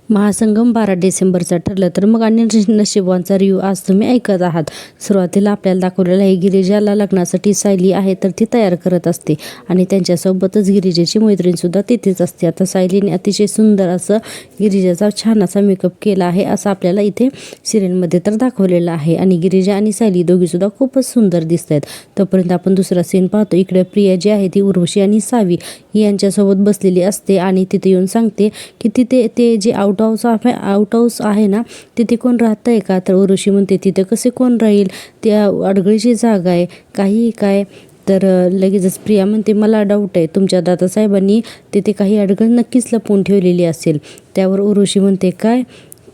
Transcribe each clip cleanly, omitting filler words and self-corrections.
महासंगम 12 डिसेंबरचा ठरलं तर मग आणि नशिबांचा रिव्ह्यू आज तुम्ही ऐकत आहात. सुरुवातीला आपल्याला दाखवलेलं आहे गिरिजाला लग्नासाठी सायली आहे तर ती तयार करत असते आणि त्यांच्यासोबतच गिरिजेची मैत्रीणसुद्धा तिथेच असते. आता सायलीने अतिशय सुंदर असं गिरिजाचा छान असा मेकअप केला आहे असं आपल्याला इथे सिरियलमध्ये तर दाखवलेलं आहे आणि गिरिजा आणि सायली दोघीसुद्धा खूपच सुंदर दिसत आहेत. तोपर्यंत आपण दुसरा सीन पाहतो. इकडे प्रिया जी आहे ती उर्वशी आणि सावी यांच्यासोबत बसलेली असते आणि तिथे येऊन सांगते की तिथे ते जे आउट हाऊस आहे ना तिथे कोण राहतं आहे का. तर उर्वशी म्हणते तिथे कसे कोण राहील, त्या अडगळीची जागा आहे काही काय. तर लगेचच प्रिया म्हणते मला डाऊट आहे तुमच्या दादासाहेबांनी तिथे काही अडगळ नक्कीच लपवून ठेवलेली असेल. त्यावर उर्वशी म्हणते काय.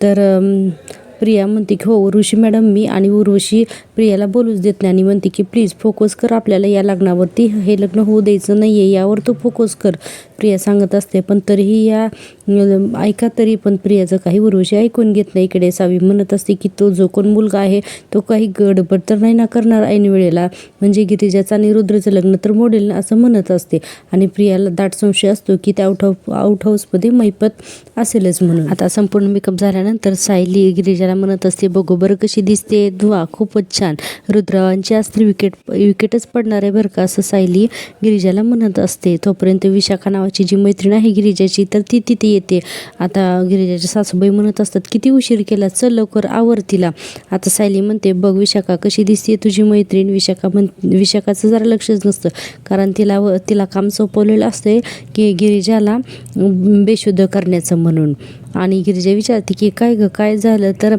तर प्रिया म्हणते की हो उर्वशी मॅडम मी. आणि उर्वशी प्रियाला बोलूच देत नाही आणि म्हणते की प्लीज फोकस कर आपल्याला या लग्नावरती, हे लग्न होऊ द्यायचं नाही आहे यावर तू फोकस कर प्रिया सांगत असते. पण तरीही या ऐका तरी पण प्रियाचं काही उर्वशी ऐकून घेत नाही. इकडे सावी म्हणत असते की तो जो कोण मुलगा आहे तो काही गडबड तर नाही ना करणार ऐन वेळेला, म्हणजे गिरिजाचं आणि रुद्रचं लग्न तर मोडेल ना असं म्हणत असते. आणि प्रियाला दाट संशय असतो की त्या आउट हाऊसमध्ये मैपत असेलच म्हणून. आता संपूर्ण मेकअप झाल्यानंतर सायली गिरिजाला म्हणत असते बघू बरं कशी दिसते, धुवा खूपच छान, रुद्रावांची असतील विकेटच पडणार आहे बरं का असं सायली गिरिजाला म्हणत असते. तोपर्यंत विशाखा नावाची जी मैत्रीण आहे गिरिजाची तर ती तिथे येते. आता गिरिजाच्या सासूबाई म्हणत असतात किती उशीर केला, चल लवकर आवर तिला. आता सायली म्हणते बघ विशाखा कशी दिसते तुझी मैत्रीण. विशाखाचं जरा लक्षच नसतं कारण तिला काम सोपवलेलं असते की गिरिजाला बेशुद्ध करण्याचं म्हणून. आणि गिरिजा विचारते की काय ग काय झालं. तर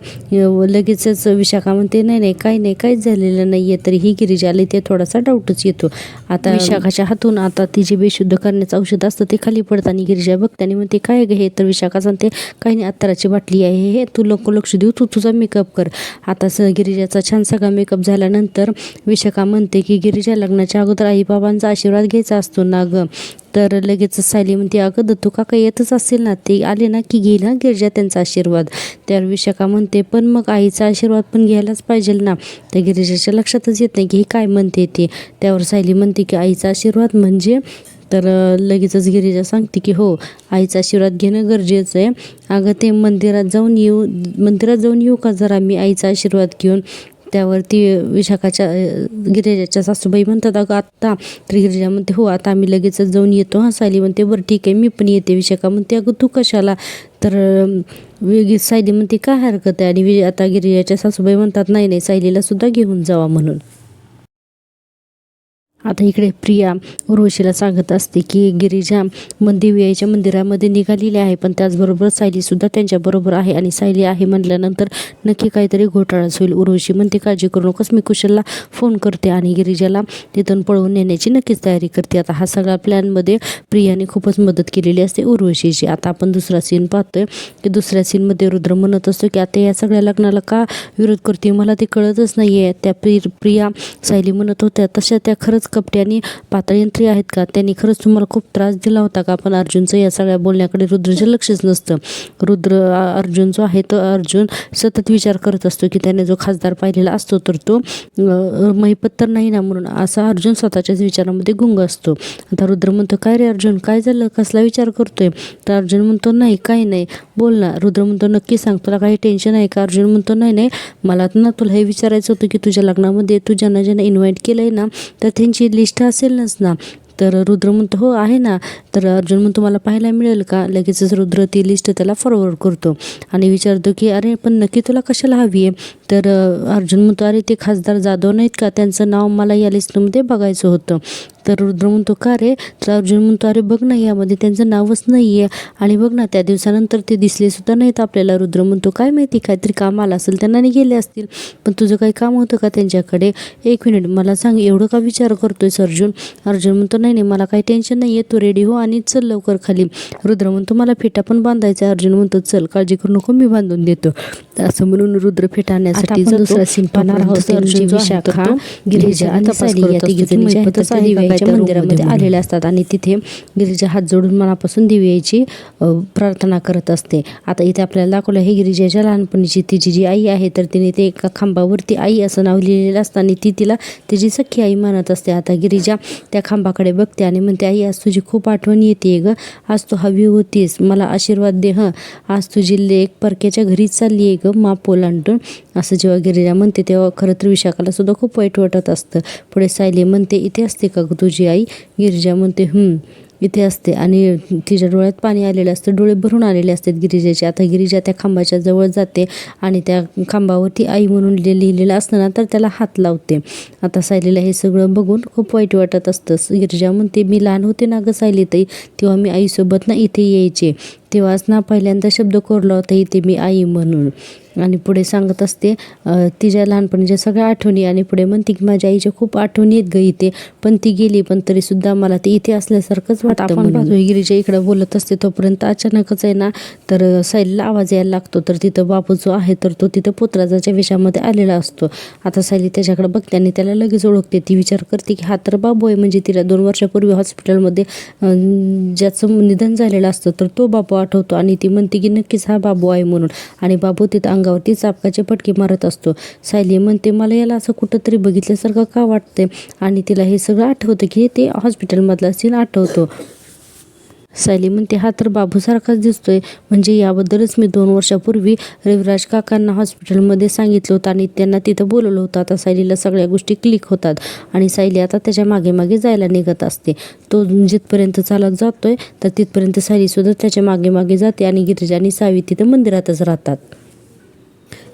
लगेचच विशाखा म्हणते नाही काहीच झालेलं नाही आहे. तरी ही गिरिजाला ते थोडासा डाऊटच येतो. आता विशाखाच्या हातून आता ती जे बेशुद्ध करण्याचं औषध असतं ते खाली पडतं आणि गिरिजा बघते आणि म्हणते काय ग हे. तर विशाखा सांगते काही नाही अत्तराची बाटली आहे हे, तू लक्ष देऊ, तू तुझा मेकअप कर. आता गिरिजाचा छान सगळा मेकअप झाल्यानंतर विशाखा म्हणते की गिरिजा लग्नाच्या अगोदर आईबाबांचा आशीर्वाद घ्यायचा असतो ना ग. तर लगेच सायली म्हणते अगं दत्तू काका येतच असेल ना, ते आले ना की घेईल ना गिरिजा त्यांचा आशीर्वाद. त्यावर विशाखा म्हणते पण मग आईचा आशीर्वाद पण घ्यायलाच पाहिजे ना. त्या गिरिजाच्या लक्षातच येत नाही की हे काय म्हणते ते. त्यावर सायली म्हणते की आईचा आशीर्वाद म्हणजे. तर लगेचच गिरिजा सांगते की हो आईचा आशीर्वाद घेणं गरजेचं आहे. अगं ते मंदिरात जाऊन येऊ का जरा मी आईचा आशीर्वाद घेऊन. त्यावरती गिरिजाच्या सासूबाई म्हणतात अगं आत्ता. तर गिरिजा म्हणते हो आता आम्ही लगेचच जाऊन येतो. हां सायली म्हणते बरं ठीक आहे मी पण येते. विशाखा म्हणते अगं तू कशाला. तर सायली म्हणते काय हरकत आहे. आणि आता गिरिजाच्या सासूबाई म्हणतात नाही सायलीला सुद्धा घेऊन जावा म्हणून. आता इकडे प्रिया उर्वशीला सांगत असते की गिरिजा देवीआईच्या मंदिरामध्ये निघालेली आहे पण त्याचबरोबर सायलीसुद्धा त्यांच्याबरोबर आहे आणि सायली आहे म्हटल्यानंतर नक्की काहीतरी घोटाळाच होईल. उर्वशी म्हणते काळजी करू नकोस मी कुशलला फोन करते आणि गिरिजाला तिथून पळवून नेण्याची नक्कीच तयारी करते. आता हा सगळा प्लॅनमध्ये प्रियाने खूपच मदत केलेली असते उर्वशीची. आता आपण दुसरा सीन पाहतोय की दुसऱ्या सीनमध्ये रुद्र म्हणत असतो की आता या सगळ्या लग्नाला का विरोध करते मला ते कळतच नाही आहे. त्या प्रिया सायली म्हणत होत्या तशा त्या खरंच कपटे आणि पातळीयंत्री आहेत का, त्यांनी खरंच तुम्हाला खूप त्रास दिला होता का. पण अर्जुनचं या सगळ्या बोलण्याकडे रुद्रचं लक्षच नसतं. अर्जुन जो आहे तो अर्जुन सतत विचार करत असतो की त्याने जो खासदार पाहिलेला असतो तर तो महिपत तर नाही ना म्हणून, असा अर्जुन स्वतःच्याच विचारामध्ये गुंग असतो. आता रुद्र म्हणतो काय रे अर्जुन काय झालं, कसला विचार करतोय. तर अर्जुन म्हणतो नाही काही नाही बोल ना. रुद्र म्हणतो नक्की सांग तुला काही टेन्शन आहे का. अर्जुन म्हणतो नाही मला ना तुला हे विचारायचं होतं की तुझ्या लग्नामध्ये तू ज्यांना इन्व्हाइट केलं आहे ना तर त्यांची लिस्ट असेलच ना. तर रुद्र म्हणतो हो आहे ना. तर अर्जुन म्हणतो मला पाहायला मिळेल का. लगेचच रुद्र ती लिस्ट त्याला फॉरवर्ड करतो आणि विचारतो की अरे पण नक्की तुला कशाला हवी आहे. तर अर्जुन म्हणतो अरे ते खासदार जाधव नाहीत का, त्यांचं नाव मला या लिस्टमध्ये बघायचं होतं. तर रुद्र म्हणतो का रे. तर अर्जुन म्हणतो अरे बघ ना यामध्ये त्यांचं नावच नाही आहे आणि बघ ना त्या दिवसानंतर ते दिसले सुद्धा नाहीत आपल्याला. रुद्र म्हणतो काय माहिती काहीतरी काम आलं असेल त्यांना नाही गेले असतील. पण तुझं काही काम होतं का त्यांच्याकडे. एक मिनिट मला सांग एवढं का विचार करतोयस अर्जुन. अर्जुन म्हणतो नाही मला काही टेन्शन नाही आहे, तू रेडी हो आणि चल लवकर खाली. रुद्र म्हणतो मला फेटा पण बांधायचा. अर्जुन म्हणतो चल काळजी करू नको मी बांधून देतो. असं म्हणून रुद्र फेटा आणण्यासाठी दुसरा सीन पाहणार आहोत. अर्जुन विशाखा गिरिजा आणि सायली या तिघीजणी गिरिजाच्या मंदिरामध्ये आलेले असतात आणि तिथे गिरिजा हात जोडून मनापासून देवीची प्रार्थना करत असते. आता इथे आपल्याला दाखवलं हे गिरिजाच्या लहानपणीची तिची जी आई आहे तर तिने ते एका खांबावरती आई असं नाव लिहिलेलं असतं आणि ती तिला तिची सख्खी आई मानत असते. आता गिरिजा त्या खांबाकडे बघते आणि म्हणते, आई आज तुझी खूप आठवण येते ग, आज तू हवी होतीस, मला आशीर्वाद दे आज तुझी लेक परक्याच्या घरी चालली आहे ग माप ओलांडून. असं जेव्हा गिरिजा म्हणते तेव्हा खरं तर विशाखाला सुद्धा खूप वाईट वाटत असतं. पुढे सायली म्हणते, इथे असते का ग तुझी आई? गिरिजा म्हणते, इथे असते आणि तिच्या डोळ्यात पाणी आलेलं असतं, डोळे भरून आलेले असतात गिरिजाचे. आता गिरिजा त्या खांबाच्या जवळ जाते आणि त्या खांबावरती आई म्हणून लिहिलेलं असतं ना तर त्याला हात लावते. आता सायलीला हे सगळं बघून खूप वाईट वाटत असतं. गिरिजा म्हणते, मी लहान होते ना ग सायलीताई, तेव्हा मी आईसोबत ना इथे यायचे, तेव्हाच ना पहिल्यांदा शब्द कोरला होता इथे मी आई म्हणून. आणि पुढे सांगत असते तिच्या लहानपणीच्या सगळ्या आठवणी आणि पुढे म्हणते की माझ्या आईच्या खूप आठवणी आहेत ग इथे, पण ती गेली पण तरीसुद्धा मला ती इथे असल्यासारखंच वाटतं. आपण पाहतोय गिरिजा इकडे बोलत असते तोपर्यंत अचानकच आहे ना तर सायलीला आवाज यायला लागतो. तर तिथं बाबू जो आहे तर तो तिथं पुत्राजाच्या वेशामध्ये आलेला असतो. आता सायली त्याच्याकडे बघते आणि त्याला लगेच ओळखते. ती विचार करते की हा तर बाबू आहे, म्हणजे तिला 2 वर्षापूर्वी हॉस्पिटलमध्ये ज्याचं निधन झालेलं असतं तर तो बाबू आठवतो आणि ती म्हणते की नक्कीच हा बाबू आहे म्हणून. आणि बाबू तिथं अंगावरती चापकाचे फटके मारत असतो. सायली म्हणते, मला याला असं कुठंतरी बघितल्यासारखं का वाटतंय आणि तिला हे सगळं आठवतं की ते हॉस्पिटलमधला सीन आठवतो. सायली म्हणते, हा तर बाबूसारखाच दिसतोय, म्हणजे याबद्दलच मी 2 वर्षापूर्वी रविराज काकांना हॉस्पिटलमध्ये सांगितलं होतं आणि त्यांना तिथं बोलवलं होतं. आता सायलीला सगळ्या गोष्टी क्लिक होतात आणि सायली आता त्याच्या मागे मागे जायला निघत असते. तो जिथपर्यंत चालत जातोय तर तिथपर्यंत सायलीसुद्धा त्याच्या मागे मागे जाते आणि गिरिजा आणि सावी तिथं मंदिरातच राहतात.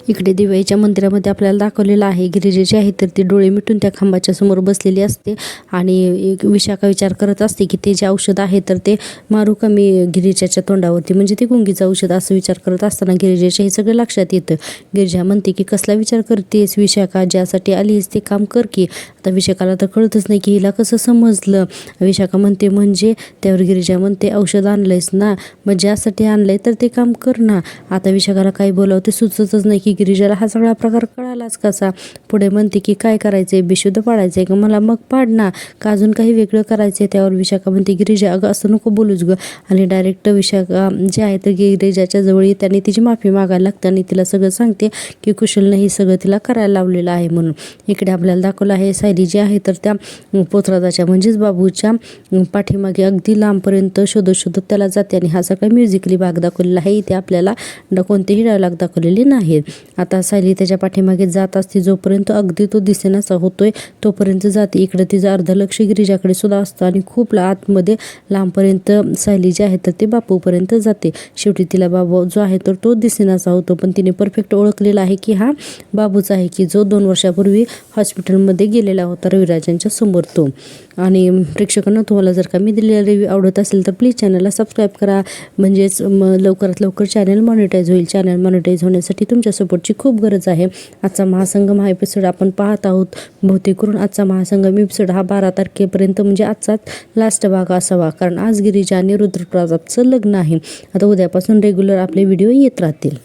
इकडे दिवाळीच्या मंदिरामध्ये आपल्याला दाखवलेलं आहे गिरिजेची आहे तर ती डोळे मिटून त्या खांबाच्या समोर बसलेली असते आणि विशाखा विचार करत असते की ते जे औषध आहे तर ते मारू का मी गिरिजाच्या तोंडावरती, म्हणजे ते गुंगीचं औषध असं विचार करत असताना गिरिजेच्या हे सगळं लक्षात येतं. गिरिजा म्हणते की कसला विचार करतेस विशाखा, ज्यासाठी आलीस ते काम कर की. आता विशाखाला तर कळतच नाही की हिला कसं समजलं. विशाखा म्हणते, म्हणजे त्यावर गिरिजा म्हणते, औषध आणलंयस ना, मग ज्यासाठी आणलंय तर ते काम कर ना. आता विशाखाला काही बोलावं ते सुचतच नाही की गिरिजाला हा सगळा प्रकार कळालाच कसा. पुढे म्हणते की काय करायचंय, बेशुद्ध पाडायचंय का मला, मग पाड ना, का अजून काही वेगळं करायचंय. त्यावर विशाखा म्हणते, गिरिजा अगं असं नको बोलूच ग. आणि डायरेक्ट विशाखा जे आहे तर गिरिजाच्या जवळ येते आणि तिची माफी मागायला लागते आणि तिला सगळं सांगते की कुशलनं हे सगळं तिला करायला लावलेलं आहे म्हणून. इकडे आपल्याला दाखवलं आहे सायली जी आहे तर त्या पोतराजाच्या म्हणजेच बाबूच्या पाठीमागे अगदी लांबपर्यंत शोधत शोधत त्याला जाते आणि हा सगळा म्युझिकली भाग दाखवलेला आहे. इथे आपल्याला कोणतेही डायलॉग दाखवलेले नाहीत. आता सायली त्याच्या पाठीमागे जात असते, जोपर्यंत अगदी तो दिसेनासा होतोय तोपर्यंत जाते. इकडे तिचं अर्ध लक्ष गिरिजाकडे सुद्धा असतं आणि खूप आतमध्ये लांबपर्यंत सायली जी आहे तर ते बापूपर्यंत जाते. शेवटी तिला बाबू जो आहे तर तो दिसेनासा होतो, पण तिने परफेक्ट ओळखलेला आहे की हा बाबूच आहे की जो 2 वर्षापूर्वी हॉस्पिटलमध्ये गेलेला होता रविराजांच्या समोर तो. आणि प्रेक्षकांना तुम्हाला जर का मी दिलेला रिव्ह्यू आवडत असेल तर प्लीज चॅनलला सबस्क्राईब करा, म्हणजेच लवकरात लवकर चॅनल मॉनिटाईज होईल. चॅनल मॉनिटाईज होण्यासाठी तुमच्या सपोर्टची खूप गरज आहे. आजचा महासंगम हा एपिसोड आपण पाहत आहोत. बहुतेक करून आजचा महासंगम एपिसोड हा 12 तारखेपर्यंत म्हणजे आजचाच लास्ट भाग असावा, कारण आज गिरिजा आणि रुद्रप्रतापचं लग्न आहे. आता उद्यापासून रेग्युलर आपले व्हिडिओ येत राहतील.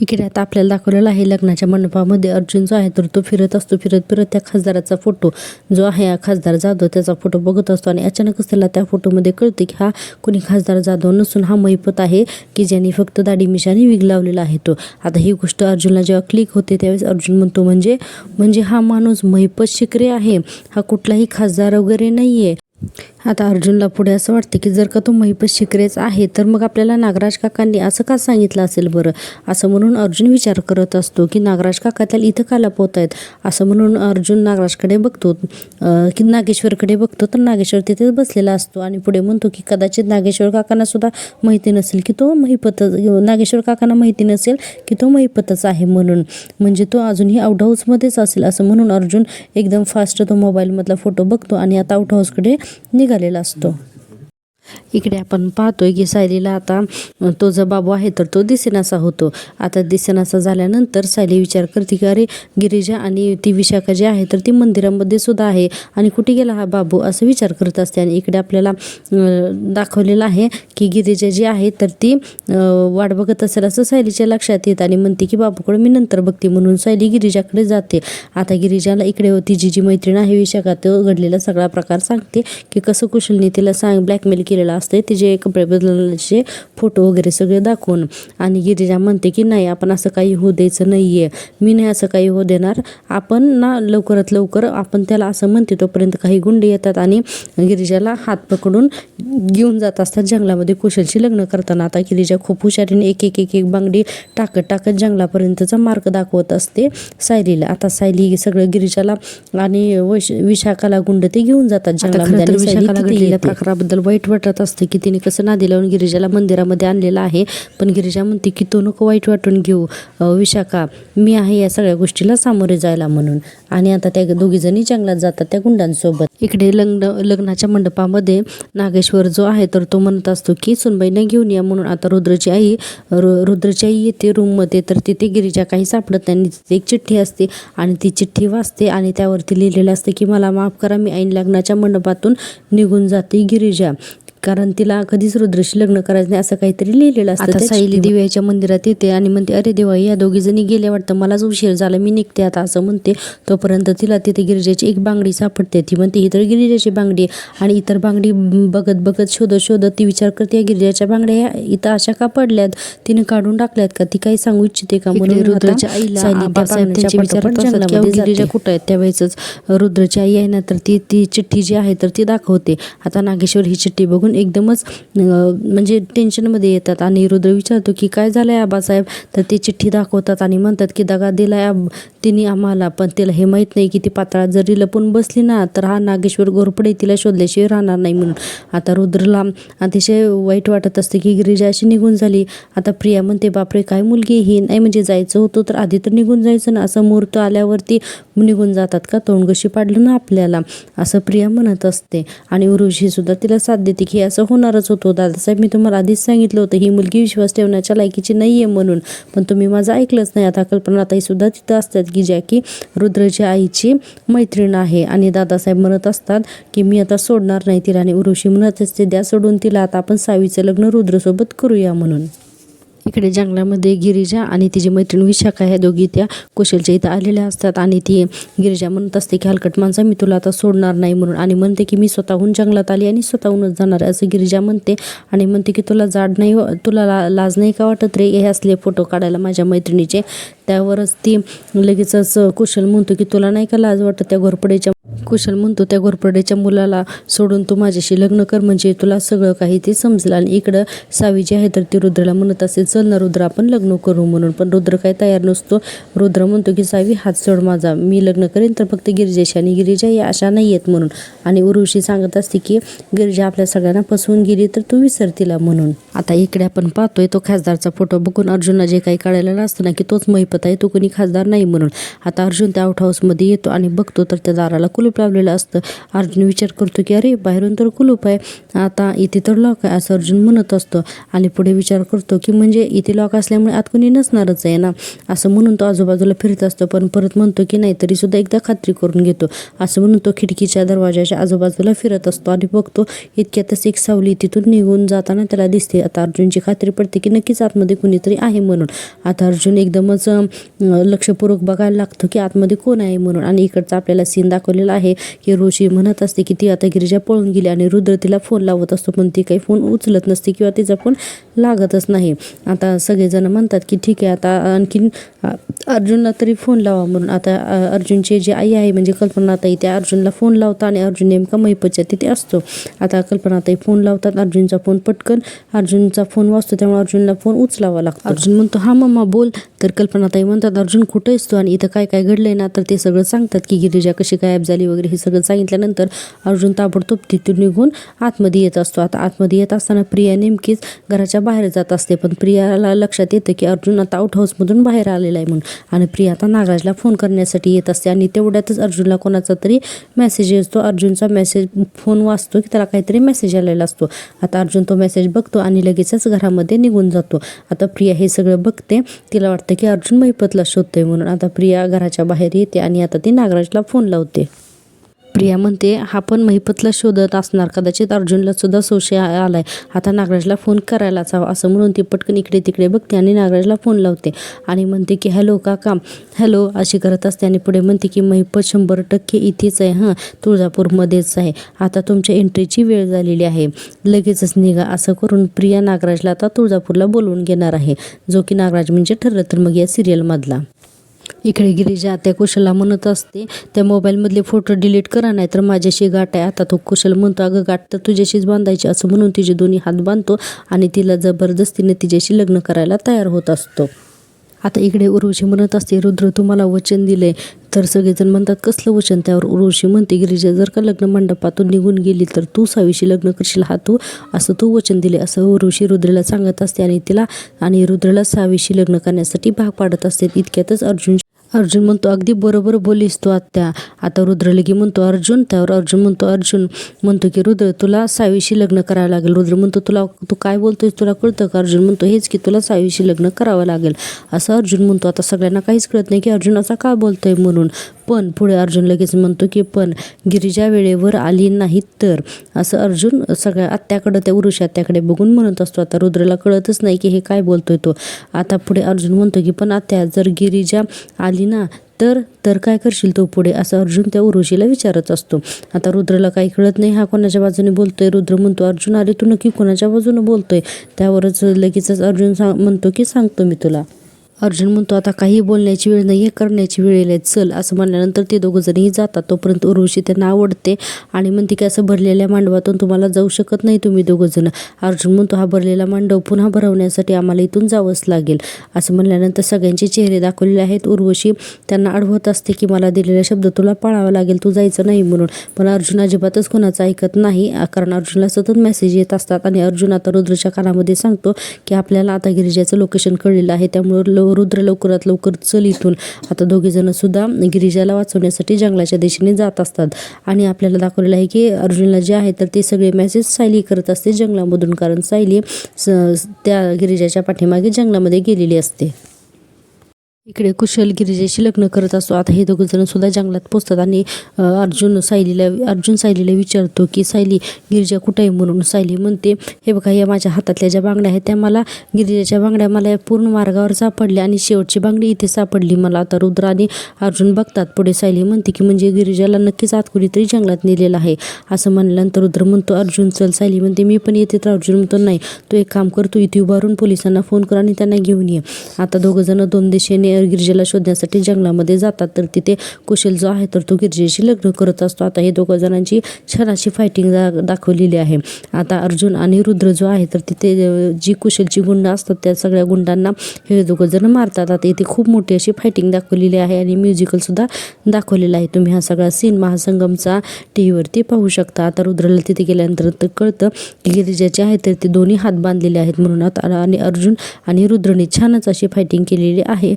इकडे आता आपल्याला दाखवलेला आहे लग्नाच्या मंडपामध्ये अर्जुन जो आहे तर तो फिरत असतो. फिरत फिरत त्या खासदाराचा फोटो जो आहे खासदार जाधव त्याचा फोटो बघत असतो आणि अचानकच त्याला त्या फोटोमध्ये कळते की हा कोणी खासदार जाधव नसून हा महिपत आहे की ज्यांनी फक्त दाढी मिशाने विग लावलेला आहे तो. आता ही गोष्ट अर्जुनला जेव्हा क्लिक होते त्यावेळेस अर्जुन म्हणतो, म्हणजे हा माणूस महिपत शिकरे आहे, हा कुठलाही खासदार वगैरे नाही आहे. आता अर्जुनला पुढे असं वाटते की जर का तो महिपत शिकरेच आहे तर मग आपल्याला नागराज काकांनी असं का सांगितलं असेल बरं, असं म्हणून अर्जुन विचार करत असतो की नागराज काका त्याला इथं का लपवत आहेत. असं म्हणून अर्जुन नागराजकडे बघतो की नागेश्वरकडे बघतो तर नागेश्वर तिथे बसलेला असतो आणि पुढे म्हणतो की कदाचित नागेश्वर काकांना सुद्धा माहिती नसेल की तो महिपतच, नागेश्वर काकांना माहिती नसेल की तो महिपतच आहे म्हणून, म्हणजे तो अजूनही आउट हाऊसमध्येच असेल. असं म्हणून अर्जुन एकदम फास्ट तो मोबाईलमधला फोटो बघतो आणि आता आउट हाऊसकडे निघालेला असतो. इकडे आपण पाहतोय की सायलीला आता तो जो बाबू आहे तर तो दिसेनासा होतो. आता दिसेनासा झाल्यानंतर सायली विचार करते की अरे गिरिजा आणि ती विशाखा जी आहे तर ती मंदिरामध्ये सुद्धा आहे आणि कुठे गेला हा बाबू असं विचार करत असते. आणि इकडे आपल्याला दाखवलेलं आहे की गिरिजा जी आहे तर ती वाट बघत असेल असं सायलीच्या लक्षात येत आणि म्हणते की बाबूकडे मी नंतर बघते. म्हणून सायली गिरिजाकडे जाते. आता गिरिजाला इकडे तिची जी मैत्रीण आहे विशाखा तो घडलेला सगळा प्रकार सांगते की कसं कुशलने तिला ब्लॅकमेल केलेलं असते, तिचे कपडे बदलण्याचे फोटो वगैरे सगळे दाखवून. आणि गिरिजा म्हणते की नाही आपण असं काही होऊ द्यायचं नाही आहे, मी नाही असं काही होऊ देणार. आपण ना लवकरात लवकर आपण त्याला असं म्हणते तोपर्यंत काही गुंडे येतात आणि गिरिजाला हात पकडून घेऊन जात असतात जंगलामध्ये कुशलशी लग्न करताना. आता गिरिजा खूप हुशारीने एक एक एक एक बांगडी टाकत जंगलापर्यंतचा मार्ग दाखवत असते सायलीला. आता सायली सगळं गिरिजाला आणि विशाखाला गुंड ते घेऊन जातात जंगलामध्ये. विशाखाला घडलेल्या प्रकाराबद्दल वाईट वाटत असते की तिने कसं नादी लावून गिरिजाला मंदिरामध्ये आणलेलं आहे. पण गिरिजा म्हणते की तो नको वाईट वाटून घेऊ विशाखा, मी आहे या सगळ्या गोष्टीला सामोरे जायला म्हणून. आणि आता त्या दोघी जणी जंगलात जातात त्या गुंडांसोबत. इकडे लग्नाच्या मंडपामध्ये नागेश्वर जो आहे तर तो म्हणत असतो की सुनबाईने घेऊन या म्हणून. आता रुद्रची आई येते रूममध्ये तर तिथे गिरिजा काही सापडत नाही. तिथे एक चिठ्ठी असते आणि ती चिठ्ठी वाचते आणि त्यावरती लिहिलेलं असते की मला माफ करा, मी ऐन लग्नाच्या मंडपातून निघून जाते गिरिजा, कारण तिला कधीच रुद्रशी लग्न करायचं नाही असं काहीतरी लिहिलेलं असतं. आता सायली दिव्याच्या मंदिरात येते आणि म्हणते अरे देवा या दोघी जणी गेल्या वाटतं, मलाच उशीर झाला, मी निघते आता असं म्हणते. तोपर्यंत तिला तिथे गिरिजाची एक बांगडी सापडते. ती म्हणते ही तर गिरिजाची बांगडी आणि इतर बांगडी बघत शोधत ती विचार करते गिरिजाच्या बांगड्या इथं अशा का पडल्यात, तिने काढून टाकल्यात का, ती काही सांगू इच्छिते का म्हणून रुद्रच्या आईला गिरिजा कुठं आहेत. त्यावेळेस रुद्रची आई आहे ना तर ती चिठ्ठी जी आहे तर ती दाखवते. आता नागेश्वर ही चिठ्ठी बघून एकदमच म्हणजे टेन्शनमध्ये येतात आणि रुद्र विचारतो की काय झालंय आबासाहेब. तर ती चिठ्ठी दाखवतात आणि म्हणतात की दगा दिलाय तिने आम्हाला, पण तिला हे माहीत नाही की ती पाताळात जरी लपून बसली ना तर हा नागेश्वर घोरपडे तिला शोधल्याशिवाय राहणार नाही म्हणून. आता रुद्रला अतिशय वाईट वाटत असते की गिरिजा अशी निघून झाली. आता प्रिया म्हणते बापरे काय मुलगी ही, नाही म्हणजे जायचं होतं तर आधी तर निघून जायचं ना, असं मुहूर्त आल्यावरती निघून जातात का, तोंडगशी पाडलं ना आपल्याला, असं प्रिया म्हणत असते. आणि उर्वशी सुद्धा तिला साथ देते की असं होणारच होतं दादासाहेब, मी तुम्हाला आधीच सांगितलं होतं ही मुलगी विश्वास ठेवण्याच्या लायकीची नाही आहे म्हणून, पण तुम्ही माझं ऐकलंच नाही. आता कल्पनाताई सुद्धा तिथं असतात की ज्या की रुद्रच्या आईची मैत्रीण आहे. आणि दादासाहेब म्हणत असतात की मी आता सोडणार नाही तिला. आणि उर्वशी म्हणत असते द्या सोडून तिला, आता आपण सावीचं लग्न रुद्रसोबत करूया म्हणून. इकडे जंगलामध्ये गिरिजा आणि तिची मैत्रीण विशाखा ह्या दोघी त्या कुशलच्या इथं आलेल्या असतात आणि ती गिरिजा म्हणत असते की हलकट माणसा मी तुला आता सोडणार नाही म्हणून. आणि म्हणते की मी स्वतःहून जंगलात आली आणि स्वतःहूनच जाणार आहे असं गिरिजा म्हणते. आणि म्हणते की तुला लाज नाही का वाटत रे हे असले फोटो काढायला माझ्या मैत्रिणीचे. त्यावरच ती लगेचच कुशल म्हणतो की तुला नाही का लाज वाटत, त्या घोरपडेच्या मुलाला सोडून तू माझ्याशी लग्न कर म्हणजे तुला सगळं काही ते समजेल. आणि इकडं सावी जी आहे तर ती रुद्रला म्हणत असेल चल ना रुद्र आपण लग्न करू म्हणून. पण रुद्र काही तयार नसतो. रुद्र म्हणतो की सावी हात सोड माझा, मी लग्न करेन तर फक्त गिरिजाशी, आणि गिरिजा या अशा नाही आहेत म्हणून. आणि उर्वशी सांगत असते की गिरिजा आपल्या सगळ्यांना फसवून गेली तर तू विसर तिला म्हणून. आता इकडे आपण पाहतोय तो खासदारचा फोटो बघून अर्जुनला जे काही काढायला असतं ना की तोच महिपत आहे, तो कोणी खासदार नाही म्हणून. आता अर्जुन त्या आउट हाऊसमध्ये येतो आणि बघतो तर त्या दाराला कुलूप लावलेलं असतं. अर्जुन विचार करतो की अरे बाहेरून तर कुलूप आहे, आता इथे तर लॉक आहे असं अर्जुन म्हणत असतो. आणि पुढे विचार करतो की म्हणजे इथे लॉक असल्यामुळे आत कोणी नसणारच आहे ना असं म्हणून तो आजूबाजूला फिरत असतो. पण परत म्हणतो की नाही तरी सुद्धा एकदा खात्री करून घेतो असं म्हणून तो खिडकीच्या दरवाजाच्या आजूबाजूला फिरत असतो. आणि बघतो इतक्यातच एक सावली तिथून निघून जाताना त्याला दिसते. आता अर्जुनची खात्री पडते की नक्कीच आतमध्ये कुणीतरी आहे म्हणून. आता अर्जुन एकदमच लक्षपूर्वक बघायला लागतो की आतमध्ये कोण आहे म्हणून. आणि इकडचा आपल्याला सीन दाखवलेला आहे की ऋषी म्हणत असते की ती आता गिरिजा पळून गेली आणि रुद्र तिला फोन लावत असतो पण ती काही फोन उचलत नसते किंवा तिचा फोन लागतच नाही. आता सगळेजण म्हणतात की ठीक आहे आता आणखीन अर्जुनला तरी फोन लावा म्हणून. आता अर्जुनची जी आई आहे म्हणजे कल्पनाताई त्या अर्जुनला फोन लावतात आणि अर्जुन नेमका महिपतच्या तिथे असतो. आता कल्पनाताई फोन लावतात, अर्जुनचा फोन पटकन अर्जुनचा फोन वाजतो त्यामुळे अर्जुनला फोन उचलावा लागतो. अर्जुन म्हणतो हा मम्मा बोल. तर कल्पनाताई ताई म्हणतात अर्जुन कुठं आहेस तू आणि इथं काय काय घडलंय ना, तर ते सगळं सांगतात की गिरिजा कशी गायब झाली वगैरे हे सगळं सांगितल्यानंतर अर्जुन ताबडतोब तिथून निघून आतमध्ये येत असतो. आता आतमध्ये येत असताना प्रिया नेमकीच घराच्या बाहेर जात असते, पण प्रियाला लक्षात येतं की अर्जुन आता आउट हाऊसमधून बाहेर आलेला आहे म्हणून. आणि प्रिया आता नागराजला फोन करण्यासाठी येत असते आणि तेवढ्यातच अर्जुनला कोणाचा तरी मेसेज येतो. अर्जुनचा मेसेज फोन वाचतो की त्याला काहीतरी मेसेज आलेला असतो. आता अर्जुन तो मेसेज बघतो आणि लगेचच घरामध्ये निघून जातो. आता प्रिया हे सगळं बघते, तिला वाटतं की अर्जुन महिपतला शोधतोय म्हणून. आता प्रिया घराच्या बाहेर येते आणि आता ती नागराजला फोन लावते. प्रिया म्हणते हा पण महिपतला शोधत असणार, कदाचित अर्जुनला सुद्धा संशय आलाय, आता नागराजला फोन करायलाच हवा असं म्हणून ती पटकन इकडे तिकडे बघते आणि नागराजला फोन लावते आणि म्हणते की हॅलो काका, हॅलो अशी करत असते आणि पुढे म्हणते की महिपत 100% इथेच आहे, हां तुळजापूरमध्येच आहे, आता तुमच्या एंट्रीची वेळ झालेली आहे, लगेचच निघा. असं करून प्रिया नागराजला आता तुळजापूरला बोलवून घेणार आहे, जो की नागराज म्हणजे ठरलं तर मग या सिरियलमधला. इकडे गिरिजा त्या कुशलला म्हणत असते त्या मोबाईलमधले फोटो डिलीट करा, नाही तर माझ्याशी गाठ आहे. आता तो कुशल म्हणतो अगं गाठ तर तुझ्याशीच बांधायची, असं म्हणून तिचे दोन्ही हात बांधतो आणि तिला जबरदस्तीने तिच्याशी लग्न करायला तयार होत असतो. आता इकडे उर्वशी म्हणत असते रुद्र तुम्हाला वचन दिलंय, तर सगळेजण म्हणतात कसलं वचन. त्यावर उर्वशी म्हणते गिरिजा जर का लग्न मंडपातून निघून गेली तर तू सावीशी लग्न करशील, हा तू असं तू वचन दिले असं उर्वशी रुद्रला सांगत असते आणि रुद्रला सावीशी लग्न करण्यासाठी भाग पाडत असते. इतक्यातच अर्जुन म्हणतो अगदी बरोबर बोलीस तू आत्या. आता रुद्र लगी म्हणतो अर्जुन, त्यावर अर्जुन म्हणतो की रुद्र तुला सावीशी लग्न करावं लागेल. रुद्र म्हणतो तू काय बोलतोय, तुला कळतं का. अर्जुन म्हणतो हेच की तुला सावीशी लग्न करावं लागेल असं अर्जुन म्हणतो. आता सगळ्यांना काहीच कळत नाही की अर्जुन असा का बोलतोय म्हणून. पण पुढे अर्जुन लगेच म्हणतो की पण गिरिजा वेळेवर आली नाही तर, असं अर्जुन सगळ्या आत्याकडं त्या उरुषी आत्याकडे बघून म्हणत असतो. आता रुद्रला कळतच नाही की हे काय बोलतोय तो. आता पुढे अर्जुन म्हणतो की पण आत्या जर गिरिजा आली ना तर काय करशील तू पुढे, असं अर्जुन त्या उर्वशीला विचारत असतो. आता रुद्रला काही कळत नाही हा कोणाच्या बाजूने बोलतोय. रुद्र म्हणतो अर्जुन अरे तू नक्की कोणाच्या बाजूने बोलतोय. त्यावरच लगेचच अर्जुन म्हणतो की सांगतो मी तुला. अर्जुन म्हणतो आता काही बोलण्याची वेळ नाही आहे, करण्याची वेळ आहे, चल असं म्हणल्यानंतर ते दोघंजणही जातात. तोपर्यंत उर्वशी त्यांना आवडते आणि म्हणते की असं भरलेल्या मांडवातून तुम्हाला जाऊ शकत नाही तुम्ही दोघंजण. अर्जुन म्हणतो हा भरलेला मांडव पुन्हा भरवण्यासाठी आम्हाला इथून जावंच लागेल. असं म्हणल्यानंतर सगळ्यांचे चेहरे दाखवलेले आहेत. उर्वशी त्यांना अडवत असते की मला दिलेला शब्द तुला पाळावा लागेल, तू जायचं नाही म्हणून. पण अर्जुन अजिबातच कोणाचं ऐकत नाही, कारण अर्जुनला सतत मेसेज येत असतात. आणि अर्जुन आता रुद्रच्या कानामध्ये सांगतो की आपल्याला आता गिरिजाचं लोकेशन कळलेलं आहे, त्यामुळे रुद्र लवकरात लवकर चल इथून. आता दोघेजण सुद्धा गिरिजाला वाचवण्यासाठी जंगलाच्या दिशेने जात असतात. आणि आपल्याला दाखवलेलं आहे की अर्जुनला जे आहे तर ते सगळे मेसेज सायली करत असते जंगलामधून, कारण सायली त्या गिरिजाच्या पाठीमागे जंगलामध्ये गेलेली असते. इकडे कुशल गिरिजाशी लग्न करत असतो. आता हे दोघंजण सुद्धा जंगलात पोचतात आणि अर्जुन सायलीला विचारतो की सायली गिरिजा कुठं आहे म्हणून. सायली म्हणते हे बघा या माझ्या हातातल्या ज्या बांगड्या आहेत त्या मला गिरिजाच्या बांगड्या मला या पूर्ण मार्गावर सापडल्या आणि शेवटची बांगडी इथे सापडली मला. आता रुद्र आणि अर्जुन बघतात. पुढे सायली म्हणते की म्हणजे गिरिजाला नक्कीच आत कुणीतरी जंगलात नेलेलं आहे. असं म्हणल्यानंतर रुद्र म्हणतो अर्जुन चल. सायली म्हणते मी पण येते. तर अर्जुन म्हणतो नाही तू एक काम कर, तू इथे उभारून पोलिसांना फोन कर आणि त्यांना घेऊन ये. आता दोघंजण दोन दिशेने गिरिजाला शोधण्यासाठी जंगलामध्ये जातात. तर तिथे कुशल जो आहे तर तो गिरिजाशी लग्न करत असतो. आता हे दोघं जणांची छान अशी फायटिंग दाखवलेली आहे. आता अर्जुन आणि रुद्र जो आहे तर तिथे जी कुशलची गुंड असतात त्या सगळ्या गुंडांना हे दोघं जण मारतात. आता इथे खूप मोठी अशी फायटिंग दाखवलेली आहे आणि म्युझिकल सुद्धा दाखवलेला आहे. तुम्ही हा सगळा सीन महासंगमचा टीव्हीवरती पाहू शकता. आता रुद्रला तिथे गेल्यानंतर तर कळतं की गिरिजाचे आहे तर ते दोन्ही हात बांधलेले आहेत म्हणून. आता आणि अर्जुन आणि रुद्रने छानच अशी फायटिंग केलेली आहे.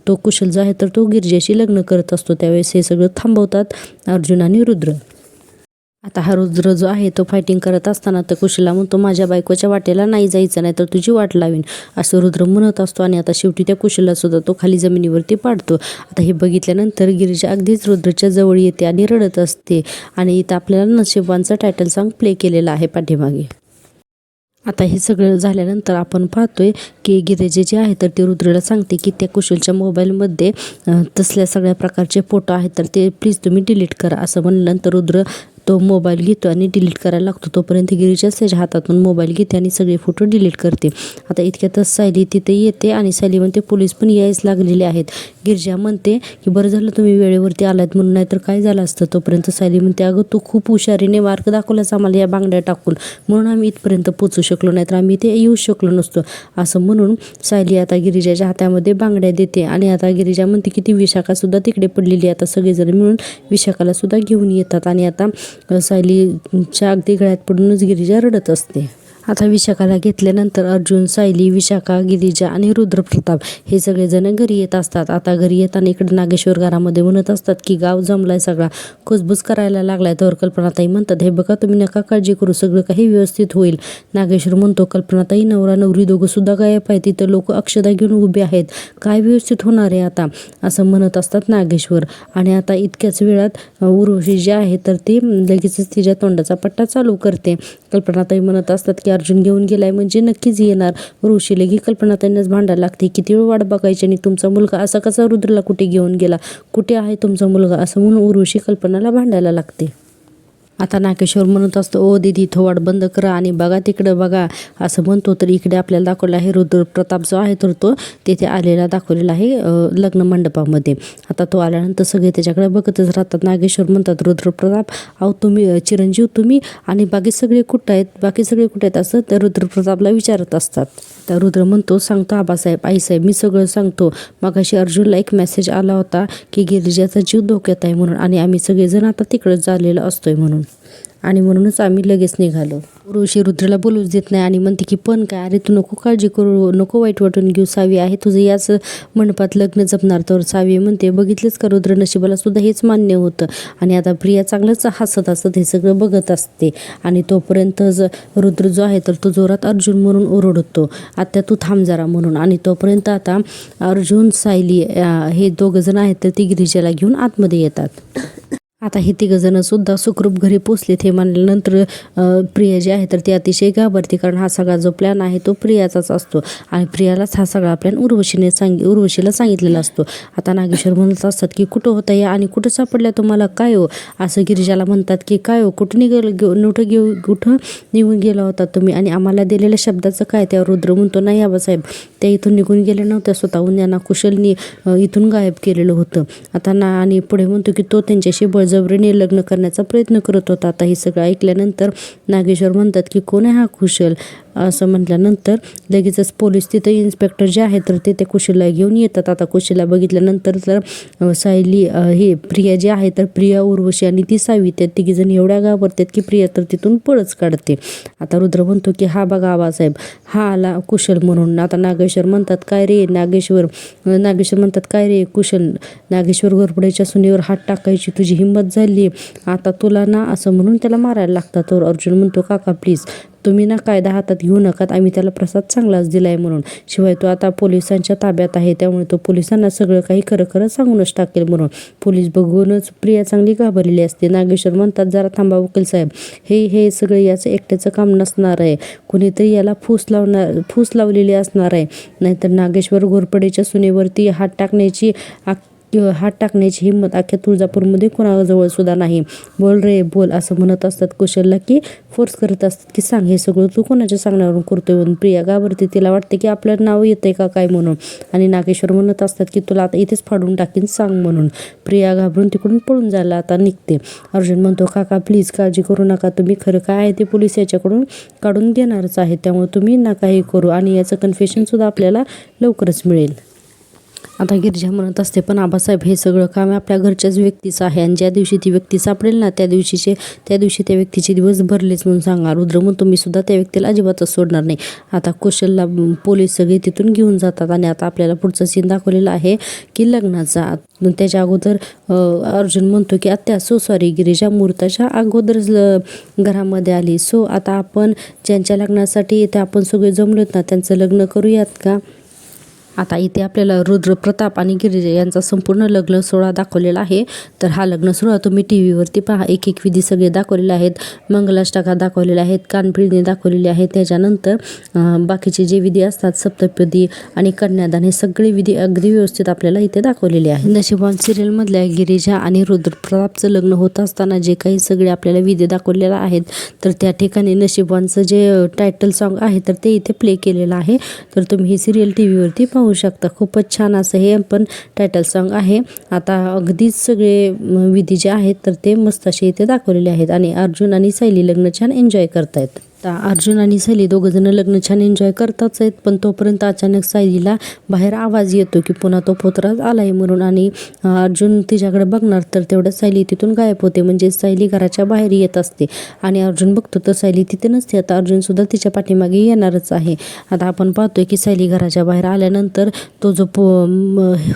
तो कुशल जो आहे तर तो गिरिजाशी लग्न करत असतो. त्यावेळेस हे सगळं थांबवतात अर्जुन आणि रुद्र. आता हा रुद्र जो आहे तो फायटिंग करत असताना तर कुशलला म्हणतो माझ्या बायकोच्या वाटेला नाही जायचं, नाही तर तुझी वाट लावीन, असं रुद्र म्हणत असतो. आणि आता शेवटी त्या कुशलला सुद्धा तो खाली जमिनीवरती पाडतो. आता हे बघितल्यानंतर गिरिजा अगदीच रुद्रच्या जवळ येते आणि रडत असते. आणि इथं आपल्याला नशिबांचा टायटल सॉन्ग प्ले केलेला आहे पाठीमागे. आता हे सगळं झाल्यानंतर आपण पाहतोय की गिरिजा जे आहे तर ते रुद्रला सांगते की त्या कुशलच्या मोबाईलमध्ये तसल्या सगळ्या प्रकारचे फोटो आहेत तर ते प्लीज तुम्ही डिलीट करा. असं म्हणल्यानंतर रुद्र तो मोबाईल घेतो आणि डिलीट करायला लागतो. तोपर्यंत गिरिजा त्याच्या हातातून मोबाईल घेते आणि सगळे फोटो डिलीट करते. आता इतक्यातच सायली तिथे येते आणि सायली म्हणते पोलीस पण यायच लागलेले आहेत. गिरिजा म्हणते की बरं झालं तुम्ही वेळेवरती आलात म्हणून, नाहीतर काय झालं असतं. तोपर्यंत सायली म्हणते अगं तू खूप हुशारीने मार्ग दाखवलास आम्हाला या बांगड्या टाकून, म्हणून आम्ही इथपर्यंत पोचू शकलो, नाहीतर आम्ही इथे येऊ शकलो नसतो. असं म्हणून सायली आता गिरिजाच्या हातामध्ये बांगड्या देते आणि आता गिरिजा म्हणते की ती विशाखा सुद्धा तिकडे पडलेली. आता सगळेजण मिळून विशाखाला सुद्धा घेऊन येतात आणि आता सायलीच्या अगदी गळ्यात पडूनच गिरिजा रडत असते. आता विशाखाला घेतल्यानंतर अर्जुन, सायली, विशाखा, गिरिजा आणि रुद्रप्रताप हे सगळेजण घरी येत असतात. आता घरी येताना इकडे नागेश्वर घरामध्ये म्हणत असतात की गाव जमलाय, सगळा कुजबुज करायला लागलाय. तर कल्पनाताई म्हणतात हे बघा तुम्ही नका काळजी करू, सगळं काही व्यवस्थित होईल. नागेश्वर म्हणतो कल्पनाताई नवरा नवरी दोघं सुद्धा गायब आहेत, तिथं लोक अक्षदा घेऊन उभे आहेत, काय व्यवस्थित होणार आहे आता, असं म्हणत असतात नागेश्वर. आणि आता इतक्याच वेळात उर्वशी जी आहे तर ती लगेचच तिच्या तोंडाचा पट्टा चालू करते. कल्पनाताई म्हणत असतात की अर्जुन घेऊन गेलाय म्हणजे नक्कीच येणार. ऋषी लगी कल्पनाताईंनाच भांडायला लागते, किती वेळ वाट बघायची आणि तुमचा मुलगा असा कसा रुद्रला कुठे घेऊन गेला, कुठे आहे तुमचा मुलगा, असं म्हणून उर्वशी कल्पनाला भांडायला लागते. आता नागेश्वर म्हणत असतो ओ दीदी थोवाड बंद करा आणि बघा तिकडं बघा, असं म्हणतो. तर इकडे आपल्याला दाखवलं आहे रुद्रप्रताप जो आहे तर तो तिथे आलेला दाखवलेला आहे लग्न मंडपामध्ये. आता तो आल्यानंतर सगळे त्याच्याकडे बघतच राहतात. नागेश्वर म्हणतात रुद्रप्रताप अहो तुम्ही चिरंजीव तुम्ही आणि बाकी सगळे कुठं आहेत असं त्या रुद्रप्रतापला विचारत असतात. तर रुद्र म्हणतो सांगतो आबासाहेब आईसाहेब मी सगळं सांगतो. मगाशी अर्जुनला एक मेसेज आला होता की गिरिजाचा जीव धोक्यात आहे म्हणून, आणि आम्ही सगळेजण आता तिकडंच झालेलं असतोय म्हणून, आणि म्हणूनच आम्ही लगेच निघालो. ऋषी रुद्रला बोलूच देत नाही आणि म्हणते की पण काय, अरे तू नको काळजी करू, नको वाईट वाटून घेऊ, सावी आहे तुझं याच मंडपात लग्न जपणार. तर सावी म्हणते बघितलंच का रुद्र, नशिबाला सुद्धा हेच मान्य होतं. आणि आता प्रिया चांगलंच हसत हे सगळं बघत असते. आणि तोपर्यंत रुद्र जो आहे तर तो जोरात अर्जुन म्हणून ओरडतो आत्या तू थांब जरा म्हणून. आणि तोपर्यंत आता अर्जुन सायली हे दोघं जण आहेत तर ती गिरिजाला घेऊन आतमध्ये येतात. आता हे तिघंजणं सुद्धा सुखरूप घरी पोचलेत हे म्हणल्यानंतर प्रिया जी आहे तर ती अतिशय घाबरते, कारण हा सगळा जो प्लॅन आहे तो प्रियाचाच असतो आणि प्रियालाच हा सगळा प्लॅन उर्वशीला सांगितलेला असतो. आता नागेश्वर म्हणत असतात की कुठं होता या आणि कुठं सापडल्या तुम्हाला, काय हो, असं गिरिजाला म्हणतात की काय हो कुठं कुठं निघून गेला होता तुम्ही आणि आम्हाला दिलेल्या शब्दाचं काय. त्यावर रुद्र म्हणतो नाही आबासाहेब त्या इथून निघून गेल्या नव्हत्या, स्वतःहून यांना कुशलनी इथून गायब केलेलं होतं. आता आणि पुढे म्हणतो की तो त्यांच्याशी बळजबरीने लग्न करण्याचा प्रयत्न करत होता. आता हे सगळं ऐकल्यानंतर नागेश्वर म्हणतात की कोण आहे हा कुशल, असं म्हटल्यानंतर लगेचच पोलीस तिथे इन्स्पेक्टर जे आहेत तर ते कुशलला घेऊन येतात. आता कुशलला बघितल्यानंतर तर सायली हे प्रिया जी आहे तर प्रिया उर्वशी आणि ती सावी त्या तिघीजण एवढ्या घाबरतात की प्रिया तर तिथून पळच काढते. आता रुद्र म्हणतो की हा बघा आबासाहेब हा आला कुशल म्हणून. आता नागेश्वर म्हणतात काय रे नागेश्वर म्हणतात काय रे कुशल, नागेश्वर घोरपड्याच्या सुनेवर हात टाकायची तुझी हिंमत झाली आता तुला ना, असं म्हणून त्याला मारायला लागतात. तर अर्जुन म्हणतो काका प्लीज तुम्ही ना कायदा हातात घेऊ नका, आम्ही त्याला प्रसाद चांगलाच दिलाय म्हणून, शिवाय तो आता पोलिसांच्या ताब्यात आहे त्यामुळे तो पोलिसांना सगळं काही खरं सांगूनच टाकेल म्हणून. पोलीस बघूनच प्रिया चांगली घाबरलेली असते. नागेश्वर म्हणतात जरा थांबा वकील साहेब, हे सगळं याचं एकट्याचं काम नसणार आहे, कुणीतरी याला फूस लावलेली असणार आहे, नाहीतर नागेश्वर घोरपडेच्या सुनेवरती हात टाकण्याची हिंमत अख्ख्या तुळजापूरमध्ये कोणाजवळ सुद्धा नाही, बोल रे बोल, असं म्हणत असतात कुशलला की फोर्स करत असतात की सांग हे सगळं तू कोणाच्या सांगण्यावरून करतोय म्हणून. प्रिया घाबरते, तिला वाटते की आपलं नाव येतंय का काय म्हणून, आणि नागेश्वर म्हणत असतात की तुला आता इथेच फाडून टाकीन सांग म्हणून. प्रिया घाबरून तिकडून पळून जायला आता निघते. अर्जुन म्हणतो काका प्लीज काळजी करू नका, तुम्ही खरं काय आहे ते पोलीस याच्याकडून काढून घेणारच आहे, त्यामुळे तुम्ही नका हे करू आणि याचं कन्फेशन सुद्धा आपल्याला लवकरच मिळेल. आता गिरिजा म्हणत असते पण आबासाहेब हे सगळं काम आपल्या घरच्याच व्यक्तीचं आहे आणि ज्या दिवशी ती व्यक्ती सापडेल ना त्या दिवशी त्या व्यक्तीचे दिवस भरलेच म्हणून सांगा. रुद्र म्हणतो मी सुद्धा त्या व्यक्तीला अजिबातच सोडणार नाही. आता कुशलला पोलीस सगळे तिथून घेऊन जातात आणि आता आपल्याला पुढचा सीन दाखवलेला आहे की लग्नाचा. त्याच्या अगोदर अर्जुन म्हणतो की आत्या सो सॉरी गिरिजा मुहूर्ताच्या अगोदरच घरामध्ये आली, सो आता आपण ज्यांच्या लग्नासाठी इथे आपण सगळे जमलोत ना त्यांचं लग्न करूयात का. आता इथे आपल्याला रुद्र प्रताप आणि गिरिजा यांचा संपूर्ण लग्न सोहळा दाखवलेला आहे. तर हा लग्न सोहळा तुम्ही टीव्हीवरती पहा. एक एक विधी सगळे दाखवलेले आहेत. मंगलाष्टका दाखवलेल्या आहेत, कानपिळणी दाखवलेली आहे. त्याच्यानंतर बाकीचे जे विधी असतात सप्तपदी आणि कन्यादान हे सगळे विधी अगदी व्यवस्थित आपल्याला इथे दाखवलेले आहे. नशीबवान सिरियलमधल्या गिरिजा आणि रुद्र प्रतापचं लग्न होत असताना जे काही सगळे आपल्याला विधी दाखवलेले आहेत तर त्या ठिकाणी नशीबवानचं जे टायटल सॉन्ग आहे तर ते इथे प्ले केलेलं आहे. तर तुम्ही ही सिरियल टीव्हीवरती पाहू शकता. खूपच छान असं हे पण टायटल सॉन्ग आहे. आता अगदीच सगळे विधी जे आहेत तर ते मस्त असे इथे दाखवलेले आहेत आणि अर्जुन आणि सायली लग्न छान एन्जॉय करतायत. आता अर्जुन आणि सायली दोघंजण लग्न छान एन्जॉय करताच आहेत. पण तोपर्यंत अचानक सायलीला बाहेर आवाज येतो की पुन्हा तो पोतराज आलाय म्हणून आणि अर्जुन तिच्याकडे बघणार तर तेवढं सायली तिथून गायब होते. म्हणजे सायली घराच्या बाहेर येत असते आणि अर्जुन बघतो तर सायली तिथे नसते. आता अर्जुन सुद्धा तिच्या पाठीमागे येणारच आहे. आता आपण पाहतोय की सायली घराच्या बाहेर आल्यानंतर तो जो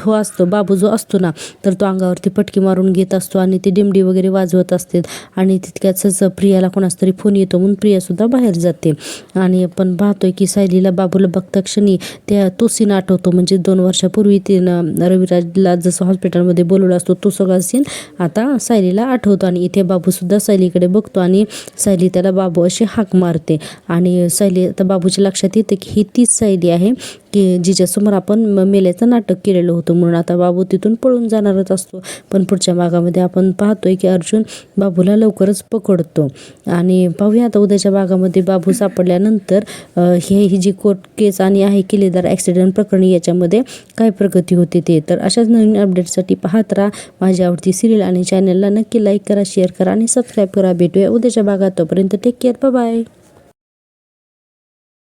हो असतो बाबू जो असतो ना तर तो अंगावरती पटकी मारून घेत असतो आणि ती डिमडी वगैरे वाजवत असते आणि तितक्याच प्रियाला कोणाच तरी फोन येतो म्हणून प्रिया सुद्धा बाहेर जाते. आणि आपण पाहतोय की सायलीला बाबूला बघता क्षणी त्या तो सीन आठवतो. म्हणजे 2 वर्षापूर्वी तिनं रविराजला जसं हॉस्पिटलमध्ये बोलवलं असतो तो सगळा सीन आता सायलीला आठवतो आणि इथे बाबू सुद्धा सायलीकडे बघतो आणि सायली त्याला बाबू अशी हाक मारते आणि सायली आता बाबूच्या लक्षात येते की ही तीच सायली आहे की जिच्यासमोर आपण मेल्याचं नाटक केलेलं होतं म्हणून आता बाबू तिथून पळून जाणारच असतो. पण पुढच्या भागामध्ये आपण पाहतोय की अर्जुन बाबूला लवकरच पकडतो आणि पाहूया आता उद्याच्या भागामध्ये बाबू सापडल्यानंतर ही जी कोर्ट केस आणि आहे किल्लेदार ॲक्सिडेंट प्रकरणी याच्यामध्ये काय प्रगती होते ते. तर अशाच नवीन अपडेटसाठी पाहत राहा माझी आवडती सिरियल आणि चॅनलला नक्की लाईक करा, शेअर करा आणि सबस्क्राईब करा. भेटूया उद्याच्या भागात. तोपर्यंत टेक केअर, बाय बाय.